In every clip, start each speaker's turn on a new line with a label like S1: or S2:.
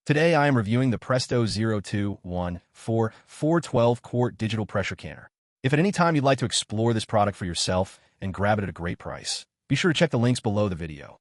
S1: Today I am reviewing the Presto 0214 quart digital pressure canner. If at any time you'd like to explore this product for yourself and grab it at a great price, be sure to check the links below the video.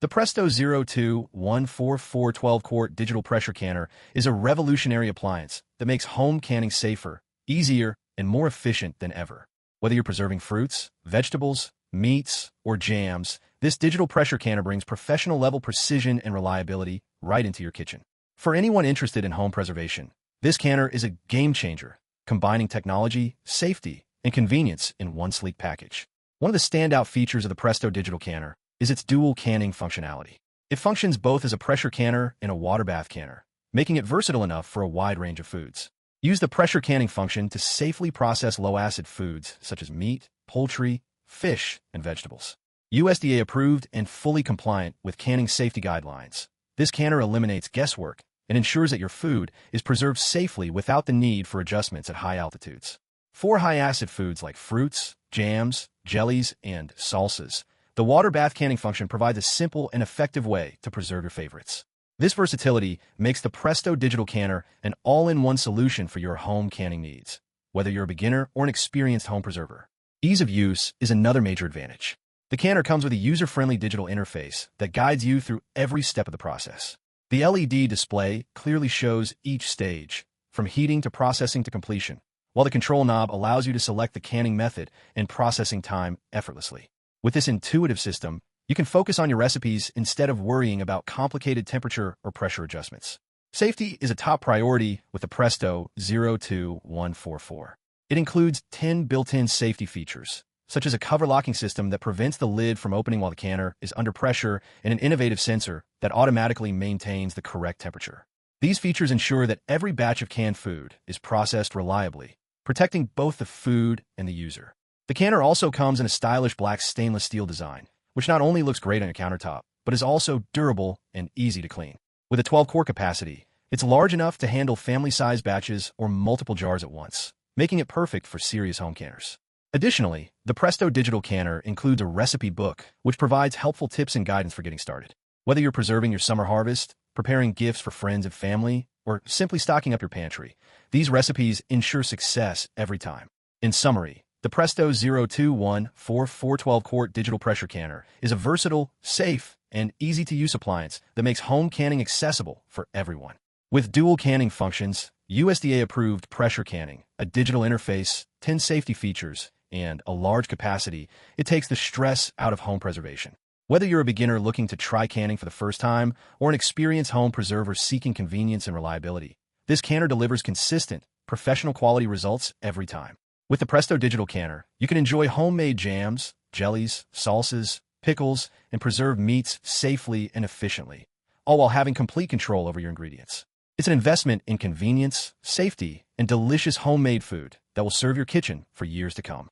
S1: The Presto 0214 quart digital pressure canner is a revolutionary appliance that makes home canning safer, easier, and more efficient than ever. Whether you're preserving fruits, vegetables, meats, or jams, this digital pressure canner brings professional-level precision and reliability right into your kitchen. For anyone interested in home preservation, this canner is a game-changer, combining technology, safety, and convenience in one sleek package. One of the standout features of the Presto digital canner is its dual canning functionality. It functions both as a pressure canner and a water bath canner, making it versatile enough for a wide range of foods. Use the pressure canning function to safely process low-acid foods such as meat, poultry, fish, and vegetables. USDA-approved and fully compliant with canning safety guidelines, this canner eliminates guesswork and ensures that your food is preserved safely without the need for adjustments at high altitudes. For high-acid foods like fruits, jams, jellies, and salsas, the water bath canning function provides a simple and effective way to preserve your favorites. This versatility makes the Presto digital canner an all-in-one solution for your home canning needs, whether you're a beginner or an experienced home preserver. Ease of use is another major advantage. The canner comes with a user-friendly digital interface that guides you through every step of the process. The LED display clearly shows each stage, from heating to processing to completion, while the control knob allows you to select the canning method and processing time effortlessly. With this intuitive system, you can focus on your recipes instead of worrying about complicated temperature or pressure adjustments. Safety is a top priority with the Presto 0214. It includes 10 built-in safety features, such as a cover locking system that prevents the lid from opening while the canner is under pressure and an innovative sensor that automatically maintains the correct temperature. These features ensure that every batch of canned food is processed reliably, protecting both the food and the user. The canner also comes in a stylish black stainless steel design, which not only looks great on your countertop, but is also durable and easy to clean. With a 12-quart capacity, it's large enough to handle family-sized batches or multiple jars at once, making it perfect for serious home canners. Additionally, the Presto digital canner includes a recipe book, which provides helpful tips and guidance for getting started. Whether you're preserving your summer harvest, preparing gifts for friends and family, or simply stocking up your pantry, these recipes ensure success every time. In summary, the Presto 0214 quart digital pressure canner is a versatile, safe, and easy-to-use appliance that makes home canning accessible for everyone. With dual canning functions, USDA-approved pressure canning, a digital interface, 10 safety features, and a large capacity, it takes the stress out of home preservation. Whether you're a beginner looking to try canning for the first time or an experienced home preserver seeking convenience and reliability, this canner delivers consistent, professional quality results every time. With the Presto digital canner, you can enjoy homemade jams, jellies, salsas, pickles, and preserved meats safely and efficiently, all while having complete control over your ingredients. It's an investment in convenience, safety, and delicious homemade food that will serve your kitchen for years to come.